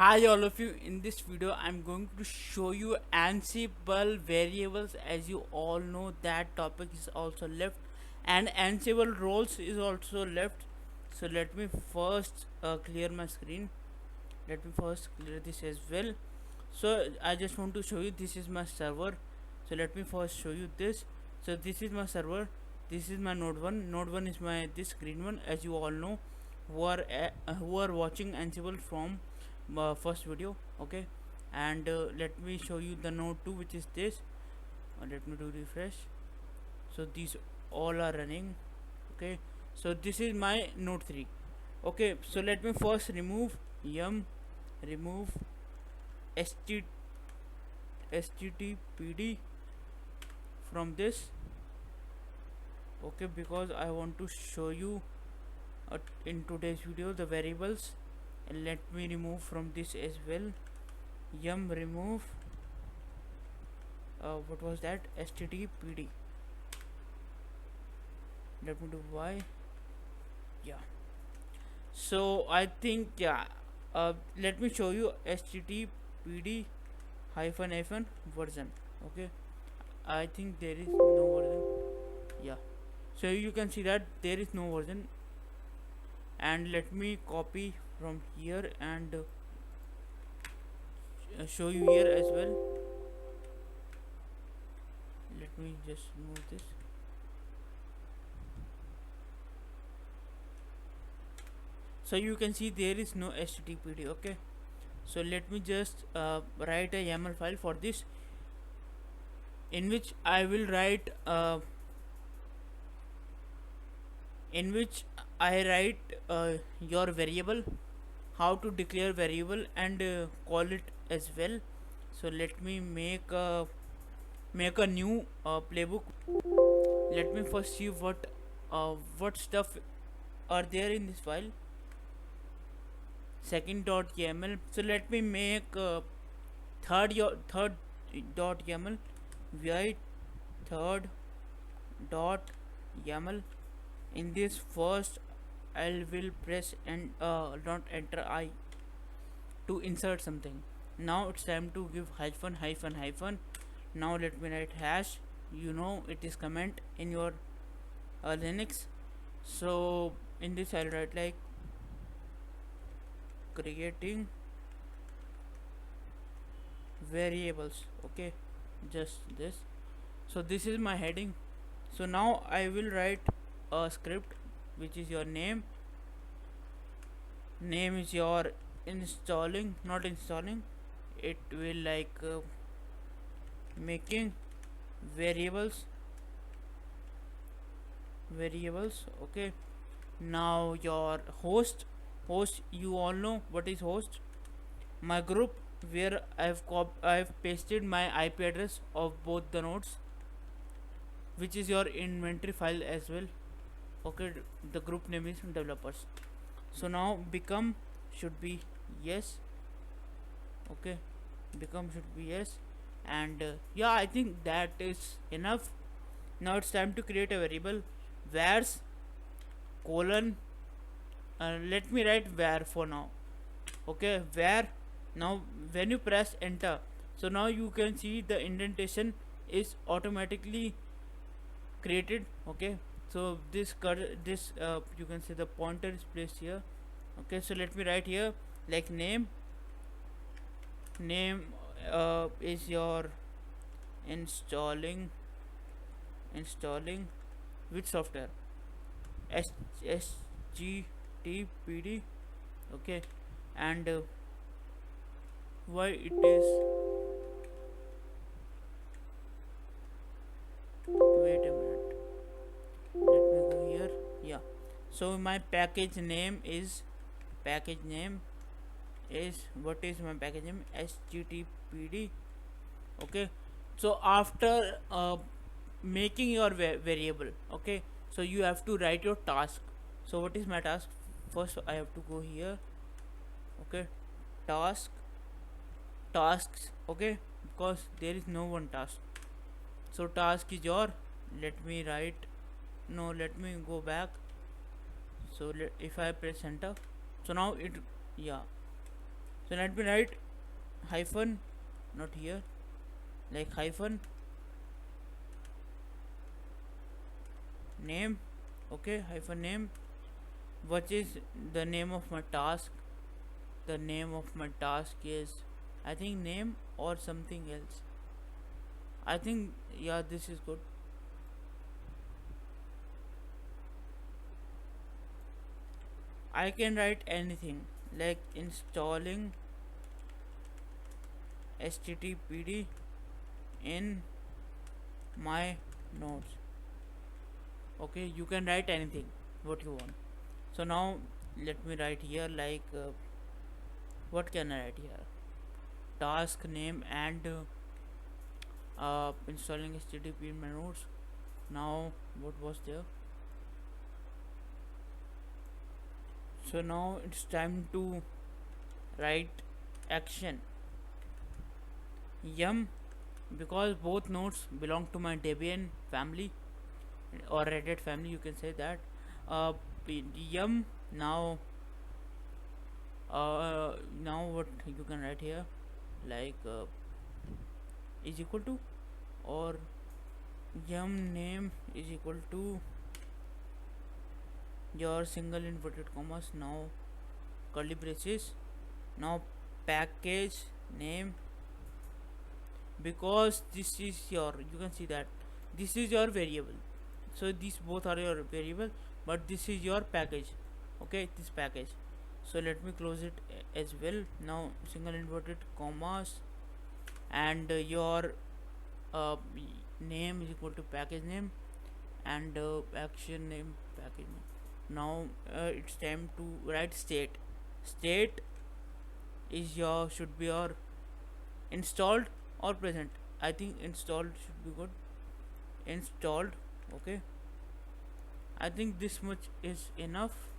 Hi all of you, in this video I'm going to show you Ansible variables. As you all know, that topic is also left and Ansible roles is also left. So let me first clear my screen. Let me first clear this as well. So I just want to show you, this is my server. So let me first show you this. So this is my server, this is my node 1 is my this green one, as you all know, who are watching Ansible from first video. Okay, and let me show you the node 2, which is this. Let me do refresh. So these all are running. Okay, so this is my node 3. Okay, so let me first remove remove st httpd from this. Okay, because I want to show you in today's video the variables, and let me remove from this as well. Remove what was that, httpd. Let me do y. Yeah, so I think, yeah, let me show you httpd hyphen version. Okay, I think there is no version. Yeah, so you can see that there is no version, and let me copy from here and show you here as well. Let me just move this. So you can see there is no httpd. Okay, so let me just write a YAML file for this, in which I will write in which I write your variable, how to declare variable and call it as well. So let me make a new playbook. Let me first see what stuff are there in this file. Second.yaml. So let me make third dot yaml. Write third dot yaml. In this first, I will press and not enter I to insert something. Now it's time to give hyphen. Now let me write hash. You know it is comment in your Linux. So in this I'll write like creating variables. Okay, just this. So this is my heading. So now I will write a script, which is your name is your installing, not installing. It will like making variables. Okay, now your host, you all know what is host. My group, where I've pasted my IP address of both the nodes, which is your inventory file as well. Okay, the group name is developers. So now become should be yes. Okay, become should be yes, and yeah, I think that is enough. Now it's time to create a variable. Where's colon, let me write where for now. Okay, where. Now when you press enter, so now you can see the indentation is automatically created. Okay, so this you can see the pointer is placed here. Okay, so let me write here like name is your installing which software, httpd. Okay, and why it is, wait a minute, let me go here. Yeah, so my package name is what is my package name, httpd. Okay, so after making your variable, okay, so you have to write your task. So what is my task? First I have to go here. Okay, tasks. Okay, because there is no one task. So task is your, let me write, no, let me go back. So if I press enter, so now it, yeah, So let me write hyphen, not here, like hyphen name. Okay, hyphen name. What is the name of my task? The name of my task is, I think, name or something else. I think, yeah, this is good. I can write anything like installing httpd in my nodes. Okay, you can write anything what you want. So now let me write here, like what can I write here? Task name and installing http in my nodes. Now what was there? So now it's time to write action yum, because both nodes belong to my Debian family or Red Hat family, you can say that. Yum. Now now what you can write here, like is equal to, or yum name is equal to your single inverted commas, now curly braces, now package name, because this is your, you can see that this is your variable, so these both are your variable, but this is your package. Okay, this package. So let me close it as well. Now single inverted commas, and your uh, name is equal to package name, and action name, package name. Now it's time to write state. State is your, should be your installed or present. I think installed should be good. Installed. Okay, I think this much is enough.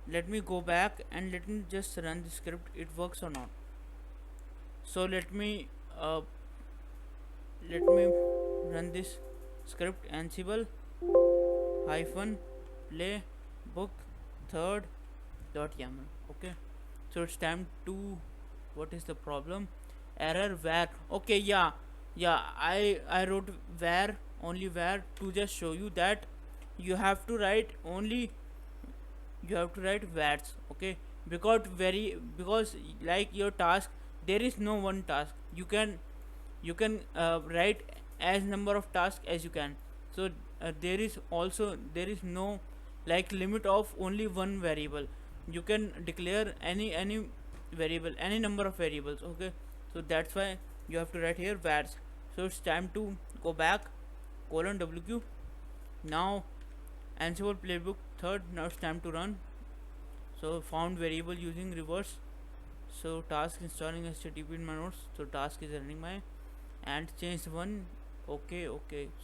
Let me go back and let me just run the script, it works or not. So uh, let me run this script. Ansible hyphen play book third dot yaml. Okay, so it's time to, what is the problem? Error where. Okay, yeah, I wrote where, only where, to just show you that you have to write only, you have to write where's. Okay, because like your task, there is no one task. You can write as number of tasks as you can. So there is no like limit of only one variable. You can declare any variable, any number of variables. Okay, so that's why you have to write here where's. So it's time to go back, colon wq. Now Ansible playbook third. Now it's time to run. So found variable using reverse. So task installing http in my notes. So task is running my, and change one. Okay.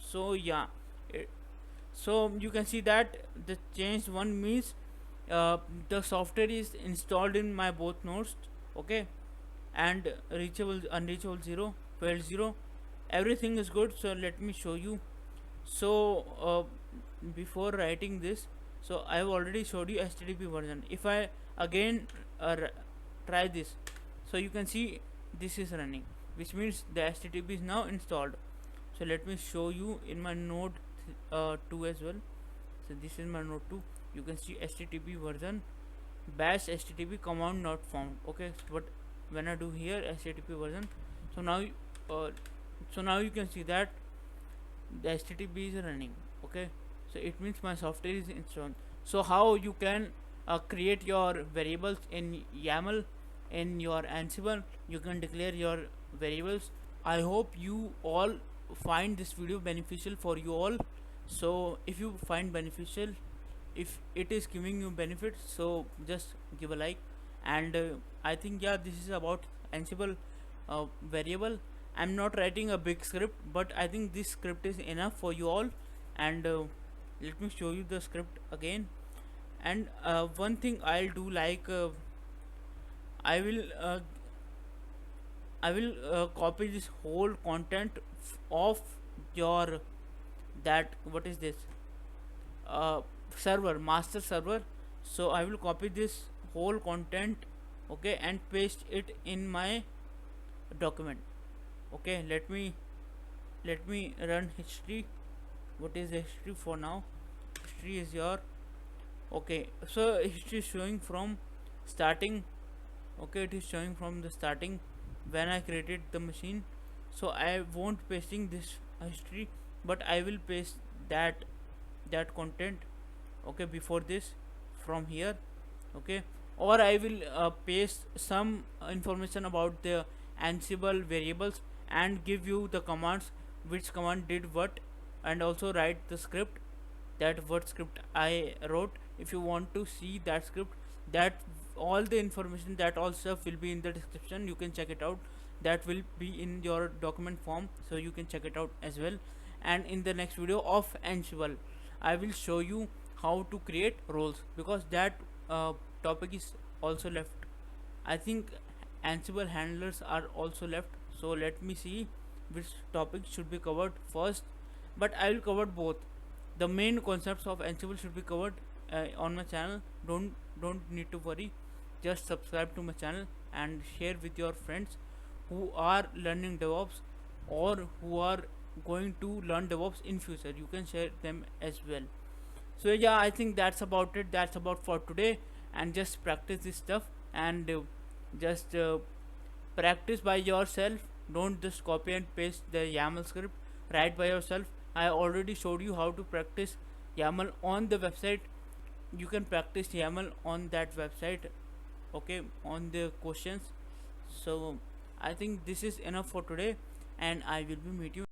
So yeah, so you can see that the change one means the software is installed in my both nodes. Okay, and reachable, unreachable 0, failed 0, everything is good. So let me show you. So before writing this, so I have already showed you http version. If I again try this, so you can see this is running, which means the http is now installed. So let me show you in my node 2 as well. So this is my node 2. You can see http version, bash http command not found. Okay, but when I do here http version, so now uh, you can see that the http is running. Okay, so it means my software is installed. So how you can create your variables in YAML in your Ansible, you can declare your variables. I hope you all find this video beneficial for you all. So if you find beneficial, if it is giving you benefit, so just give a like. And I think, yeah, this is about Ansible variable. I'm not writing a big script, but I think this script is enough for you all. And let me show you the script again. And one thing I'll do, like I will copy this whole content of your, that, what is this, server, master server. So I will copy this whole content. okay, and paste it in my document. Okay, let me run history. What is history for now? History is your, okay, so history is showing from starting. Okay, it is showing from the starting when I created the machine. So I won't pasting this history, but I will paste that content, okay, before this from here. Okay, or I will paste some information about the Ansible variables and give you the commands, which command did what, and also write the script, that what script I wrote. If you want to see that script, that all the information, that all stuff will be in the description, you can check it out. That will be in your document form, so you can check it out as well. And in the next video of Ansible, I will show you how to create roles, because that topic is also left. I think Ansible handlers are also left. So let me see which topic should be covered first. But I will cover both. The main concepts of Ansible should be covered on my channel. Don't need to worry. Just subscribe to my channel and share with your friends who are learning DevOps, or who are going to learn DevOps in future. You can share them as well. So yeah, I think that's about it. That's about for today. And just practice this stuff, and just practice by yourself. Don't just copy and paste the YAML script. Write by yourself. I already showed you how to practice YAML on the website. You can practice YAML on that website, okay, on the questions. So I think this is enough for today, and I will be meeting you